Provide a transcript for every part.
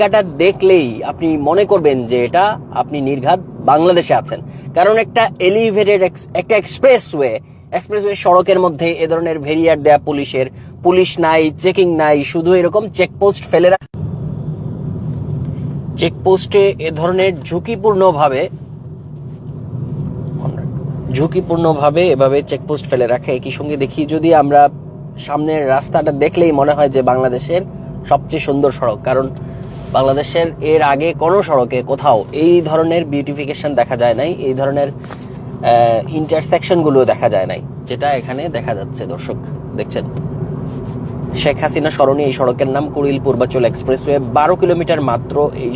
জায়গাটা দেখলেই আপনি মনে করবেন যে এটা আপনি নির্ঘাত বাংলাদেশে আছেন, কারণ একটা এলিভেটেড একটা এক্সপ্রেসওয়ে সড়কের মধ্যে এ ধরনের ভেরিয়ার দেয়া পুলিশ নাই, চেকিং নাই, শুধু এরকম চেকপোস্ট ফেলে চেকপোস্টে এ ধরনের ঝুঁকিপূর্ণভাবে এভাবে চেকপোস্ট ফেলে রাখে। একই সঙ্গে দেখি যদি আমরা সামনের রাস্তাটা দেখলেই মনে হয় যে বাংলাদেশের সবচেয়ে সুন্দর সড়ক, কারণ বাংলাদেশের এর আগে কোনো সড়কে কোথাও এই ধরনের বিউটিফিকেশন দেখা যায় নাই, এই ধরনের ইন্টারসেকশন গুলো দেখা যায় নাই, যেটা এখানে দেখা যাচ্ছে। দর্শক দেখছেন, শেখ হাসিনা স্মরণে এই সড়কের নাম কুড়িল পূর্বাচল এক্সপ্রেসওয়ে। 12 কিলোমিটার মাত্র এই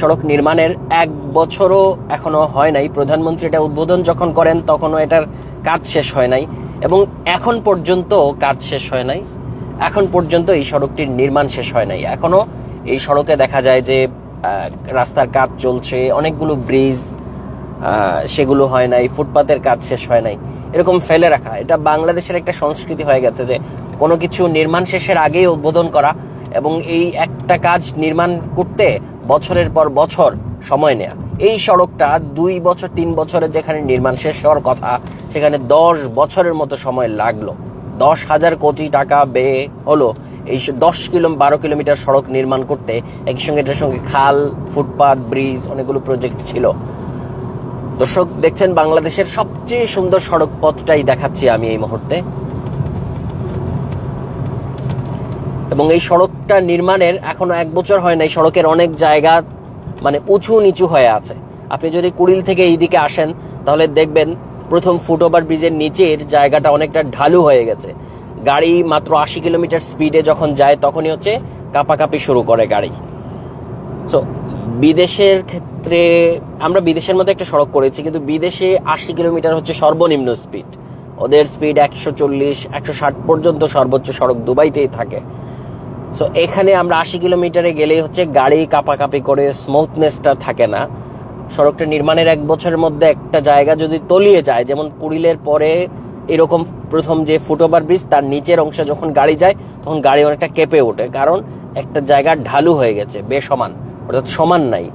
সড়ক নির্মাণের 1 বছরও এখনো হয় নাই। প্রধানমন্ত্রী এটা উদ্বোধন যখন করেন তখনও এটার কাজ শেষ হয় নাই, এবং এখন পর্যন্ত কাজ শেষ হয় নাই। এখন পর্যন্ত এই সড়কটির নির্মাণ শেষ হয় নাই। এখনো এই সড়কে দেখা যায় যে রাস্তার কাজ চলছে, অনেকগুলো ব্রিজ সেগুলো হয় নাই, ফুটপাতের কাজ শেষ হয় নাই, এরকম ফেলে রাখা। এটা বাংলাদেশের একটা সংস্কৃতি হয়ে গেছে যে কোনো কিছু নির্মাণ শেষের আগেই উদ্বোধন করা, এবং এই একটা কাজ নির্মাণ করতে বছরের পর বছর সময় নেয়া। এই সড়কটা 2 বছর 3 বছরের যেখানে নির্মাণ শেষ হওয়ার কথা, সেখানে 10 বছরের মতো সময় লাগলো। 10,000 কোটি টাকা ব্যয় হলো এই 12 কিলোমিটার সড়ক নির্মাণ করতে। একই সঙ্গে এটার সঙ্গে খাল, ফুটপাত, ব্রিজ, অনেকগুলো প্রজেক্ট ছিল। দর্শক দেখছেন, বাংলাদেশের সবচেয়ে সুন্দর সড়ক পথটাই দেখাচ্ছি আমি এই মুহূর্তে, এবং এই সড়কটা নির্মাণের এখনো 1 বছর হয় নাই। সড়কের অনেক জায়গা মানে উঁচু নিচু হয়ে আছে। আপনি যদি কুড়িল থেকে এইদিকে আসেন তাহলে দেখবেন প্রথম ফুটওভার ব্রিজের নিচের জায়গাটা অনেকটা ঢালু হয়ে গেছে। গাড়ি মাত্র 80 কিলোমিটার স্পিডে যখন যায় তখনই হচ্ছে কাঁপাকাঁপি শুরু করে গাড়ি। সো বিদেশের ক্ষেত্রে আমরা বিদেশের মধ্যে একটা সড়ক করেছি, কিন্তু বিদেশে 80 কিলোমিটার হচ্ছে সর্বনিম্ন স্পিড। ওদের স্পিড 140, 160 পর্যন্ত সর্বোচ্চ সড়ক দুবাইতেই থাকে। সো এখানে আমরা 80 কিলোমিটারে গেলেই হচ্ছে গাড়ি কাঁপাকাঁপি করে, স্মুথনেসটা থাকে না। সড়কটা নির্মাণের 1 বছরের মধ্যে একটা জায়গা যদি তলিয়ে যায়, যেমন কুড়িলের পরে এরকম প্রথম যে ফুটওভার ব্রিজ, তার নিচের অংশে যখন গাড়ি যায় তখন গাড়ি অনেকটা কেঁপে ওঠে, কারণ একটা জায়গা ঢালু হয়ে গেছে, বেসমান, অর্থাৎ সমান নাই।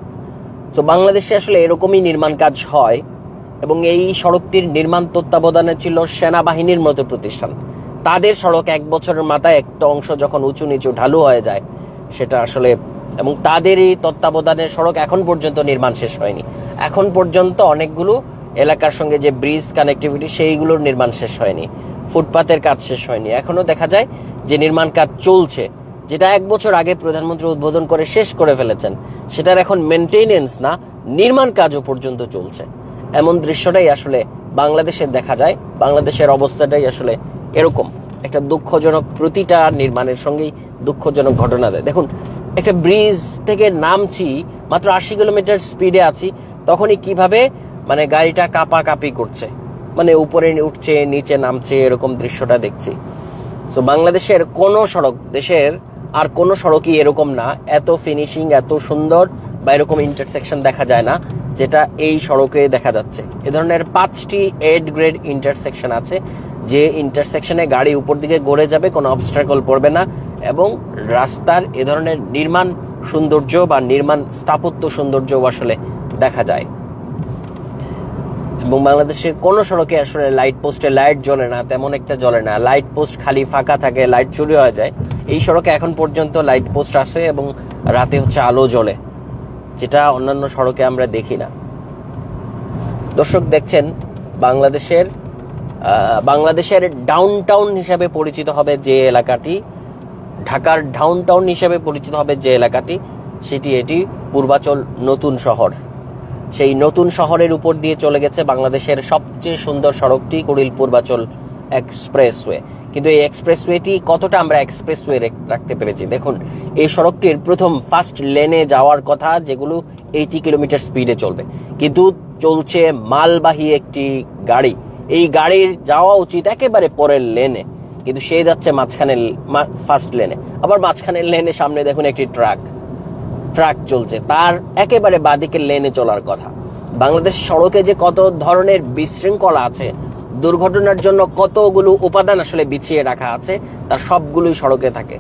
তো বাংলাদেশে আসলে এরকমই নির্মাণ কাজ হয়, এবং এই সড়কটির নির্মাণ তত্ত্বাবধানে ছিল সেনাবাহিনীর মতো প্রতিষ্ঠান। তাদের সড়ক 1 বছরের মাথায় একটা অংশ যখন উঁচু নিচু ঢালু হয়ে যায়, সেটা আসলে, এবং তাদেরই তত্ত্বাবধানের সড়ক এখন পর্যন্ত নির্মাণ শেষ হয়নি। এখন পর্যন্ত অনেকগুলো এলাকার সঙ্গে যে ব্রিজ কানেক্টিভিটি, সেইগুলোর নির্মাণ শেষ হয়নি, ফুটপাতের কাজ শেষ হয়নি। এখনো দেখা যায় যে নির্মাণ কাজ চলছে, যেটা 1 বছর আগে প্রধানমন্ত্রী উদ্বোধন করে শেষ করে ফেলেছেন, সেটার এখন মেনটেনেন্স না, নির্মাণ কাজও পর্যন্ত চলছে। এমন দৃশ্যটাই আসলে বাংলাদেশে দেখা যায়। বাংলাদেশের অবস্থাটাই আসলে এরকম, একটা দুঃখজনক, প্রতিটা নির্মাণের সঙ্গেই দুঃখজনক ঘটনা দেয়। দেখুন, একটা ব্রিজ থেকে নামছি, মাত্র 80 কিলোমিটার স্পিডে আছি, তখনই কিভাবে মানে গাড়িটা কাঁপাকাঁপি করছে, মানে উপরে উঠছে নিচে নামছে, এরকম দৃশ্যটা দেখছি। সো বাংলাদেশের কোনো সড়ক, দেশের আর কোনো সড়কই এরকম না, এত ফিনিশিং, এত সুন্দর বা এরকম ইন্টারসেকশন দেখা যায় না যেটা এই সড়কে দেখা যাচ্ছে। এ ধরনের 5টি 8 গ্রেড ইন্টারসেকশন আছে, যে ইন্টারসেকশনে গাড়ি উপর দিকে ঘুরে যাবে, কোনো অবস্ট্রাকল পড়বে না, এবং রাস্তার এ ধরনের নির্মাণ সৌন্দর্য বা নির্মাণ স্থাপত্য সৌন্দর্য আসলে দেখা যায়। এবং বাংলাদেশের কোনো সড়কে আসলে লাইট পোস্টে লাইট জ্বলে না, তেমন একটা জ্বলে না, লাইট পোস্ট খালি ফাঁকা থাকে, লাইট চুরি হয়ে যায়। এই সড়কে এখন পর্যন্ত লাইট পোস্ট আসে এবং রাতে হচ্ছে আলো জ্বলে, যেটা অন্যান্য সড়কে আমরা দেখি না। দর্শক দেখছেন, বাংলাদেশের ডাউনটাউন হিসেবে পরিচিত হবে যে এলাকাটি, ঢাকার ডাউনটাউন হিসেবে পরিচিত হবে যে এলাকাটি, এটি পূর্বাচল নতুন শহর। সেই নতুন শহরের উপর দিয়ে চলে গেছে বাংলাদেশের সবচেয়ে সুন্দর সড়কটি, কুড়িল পূর্বাচল এক্সপ্রেসওয়ে। কিন্তু এই এক্সপ্রেসওয়েটি কতটা আমরা এক্সপ্রেসওয়ে রাখতে পেরেছি দেখুন। এই সড়কটির প্রথম ফার্স্ট লেনে যাওয়ার কথা, যেগুলো 80 কিলোমিটার স্পিডে চলবে, কিন্তু চলছে মালবাহী একটি গাড়ি। এই গাড়ির যাওয়া উচিত একেবারে পরের লেনে, কিন্তু সে যাচ্ছে মাঝখানে, ফার্স্ট লেনে। আবার মাঝখানের লেনে সামনে দেখুন একটি ট্রাক চলছে, তার একেবারে বাদিকের লেনে চলার কথা। বাংলাদেশ সড়কে যে কত ধরনের বিশৃঙ্খলা আছে, দুর্ঘটনার জন্য কতগুলো উপাদান আসলে বিছিয়ে রাখা আছে, তার সবগুলোই সড়কে থাকে।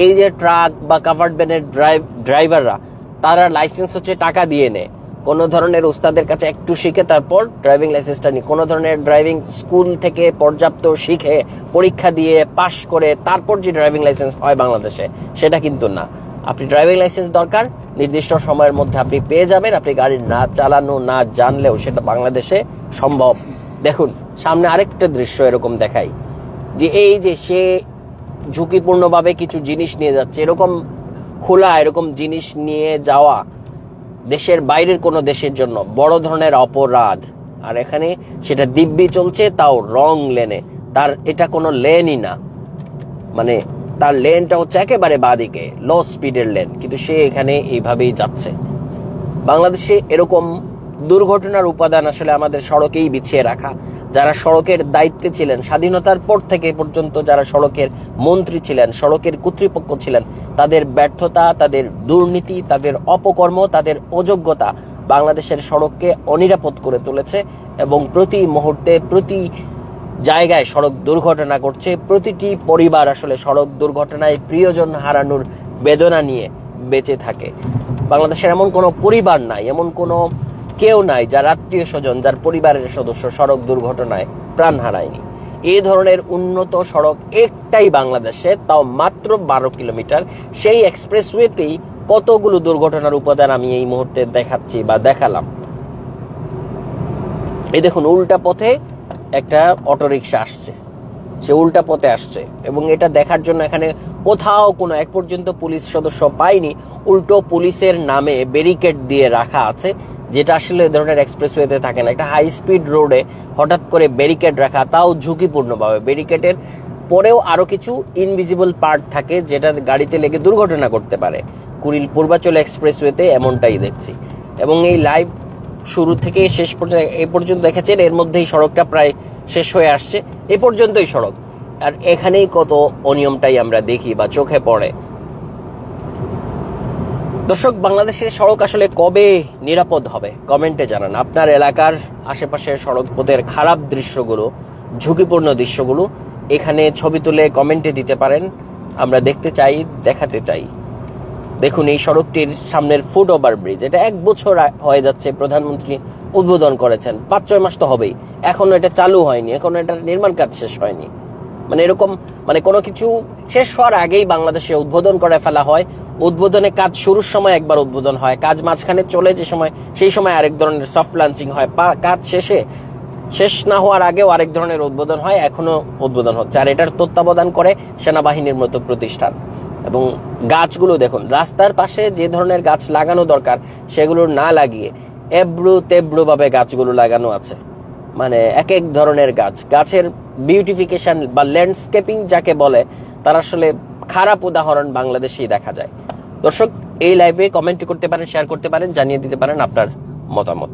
এই যে ট্রাক বা কাভার্ড ভ্যানের ড্রাইভাররা, তারা লাইসেন্স হচ্ছে টাকা দিয়ে নেয়, কোনো ধরনের উস্তাদের কাছে একটু শিখে তারপর ড্রাইভিং লাইসেন্সটা নিয়ে, কোনো ধরনের ড্রাইভিং স্কুল থেকে পর্যাপ্ত শিখে পরীক্ষা দিয়ে পাশ করে তারপর যে ড্রাইভিং লাইসেন্স হয় বাংলাদেশে, সেটা কিন্তু না। আপনি ড্রাইভিং লাইসেন্স দরকার, নির্দিষ্ট সময়ের মধ্যে আপনি পেয়ে যাবেন। আপনি গাড়ি না চালানো না জানলেও সেটা বাংলাদেশে সম্ভব। দেখুন সামনে আরেকটা দৃশ্য এরকম দেখাই, যে এই যে সে ঝুঁকিপূর্ণভাবে কিছু জিনিস নিয়ে যাচ্ছে, এরকম খোলা এরকম জিনিস নিয়ে যাওয়া দেশের বাইরের কোনো দেশের জন্য বড় ধরনের অপরাধ। আর এখানে সেটা দিব্যি চলছে, তাও রং লেনে। তার এটা কোনো লেনই না, মানে তার লেনটা হচ্ছে একেবারে বাদিকে, লো স্পিডের লেন, কিন্তু সে এখানে এইভাবেই যাচ্ছে। বাংলাদেশে এরকম দুর্ঘটনার উপাদান আসলে আমাদের সড়কেই বিছিয়ে রাখা। যারা সড়কের দায়িত্বে ছিলেন স্বাধীনতার পর থেকে পর্যন্ত, যারা সড়কের মন্ত্রী ছিলেন, সড়কের কর্তৃপক্ষ ছিলেন, তাদের ব্যর্থতা, তাদের দুর্নীতি, তাদের অপকর্ম, তাদের অযোগ্যতা বাংলাদেশের সড়ককে অনিরাপদ করে তুলেছে। এবং প্রতি মুহূর্তে প্রতি জায়গায় সড়ক দুর্ঘটনা ঘটছে। প্রতিটি পরিবার আসলে সড়ক দুর্ঘটনায় প্রিয়জন হারানোর বেদনা নিয়ে বেঁচে থাকে। বাংলাদেশের এমন কোনো পরিবার নাই, এমন কোনো কেউ নাই যার আত্মীয় স্বজন, যার পরিবারের সদস্য সড়ক দুর্ঘটনায় প্রাণ হারায়নি। এই ধরনের উন্নত সড়ক একটাই বাংলাদেশে, তাও মাত্র 12 কিলোমিটার। সেই এক্সপ্রেসওয়েতেই কতগুলো দুর্ঘটনার উপাদান আমি এই মুহূর্তে দেখাচ্ছি বা দেখালাম। এই দেখুন উল্টা পথে একটা অটোরিকশা আসছে, সে উল্টা পথে আসছে, এবং এটা দেখার জন্য এখানে কোথাও কোনো এক পর্যন্ত পুলিশ সদস্য পাইনি। উল্টো পুলিশের নামে ব্যারিকেড দিয়ে রাখা আছে, যেটা আসলে এ ধরনের এক্সপ্রেসওয়েতে থাকে না। একটা হাই স্পিড রোডে হঠাৎ করে ব্যারিকেড রাখা, তাও ঝুঁকিপূর্ণভাবে। ব্যারিকেডের পরেও আরো কিছু ইনভিজিবল পার্ট থাকে, যেটা গাড়িতে লেগে দুর্ঘটনা করতে পারে। কুড়িল পূর্বাচল এক্সপ্রেসওয়েতে এমনটাই দেখছি। এবং এই লাইভ শুরু থেকে শেষ পর্যন্ত এ পর্যন্ত দেখেছেন, এর মধ্যেই সড়কটা প্রায় শেষ হয়ে আসছে। এ পর্যন্তই সড়ক, আর এখানেই কত অনিয়মটাই আমরা দেখি বা চোখে পড়ে। দর্শক, বাংলাদেশের সড়ক আসলে কবে নিরাপদ হবে কমেন্টে জানান। আপনার এলাকার আশেপাশের সড়ক পথের খারাপ দৃশ্যগুলো, ঝুঁকিপূর্ণ দৃশ্যগুলো এখানে ছবি তুলে কমেন্টে দিতে পারেন। আমরা দেখতে চাই, দেখাতে চাই। দেখুন এই সড়কটির সামনের ফুট ওভার ব্রিজ, এটা 1 বছর হয়ে যাচ্ছে, প্রধানমন্ত্রী উদ্বোধন করেছেন। 5-6 মাস তো হবেই, এখনো এটা চালু হয়নি, এখনো এটার নির্মাণ কাজ শেষ হয়নি। মানে এরকম কোনো কিছু শেষ হওয়ার আগেই বাংলাদেশে উদ্বোধন করে ফেলা হয়। উদ্বোধনে কাজ শুরুর সময় একবার উদ্বোধন হয়, কাজ মাঝখানে চলে যে সময়, সেই সময় আরেক ধরনের সফট লঞ্চিং হয়। কাজ শেষ না হওয়ার আগেও আরেক ধরনের উদ্বোধন হয়, এখনো উদ্বোধন হচ্ছে। আর এটার তত্ত্বাবধান করে সেনাবাহিনীর মতো প্রতিষ্ঠান। এবং গাছগুলো দেখুন, রাস্তার পাশে যে ধরনের গাছ লাগানো দরকার সেগুলো না লাগিয়ে এবড়ো তেবড়ো ভাবে গাছগুলো লাগানো আছে। মানে এক এক ধরনের গাছের বিউটিফিকেশন বা ল্যান্ডস্কেপিং যাকে বলে, তার আসলে খারাপ উদাহরণ বাংলাদেশেই দেখা যায়। দর্শক, এই লাইভে কমেন্ট করতে পারেন, শেয়ার করতে পারেন, জানিয়ে দিতে পারেন আপনার মতামত।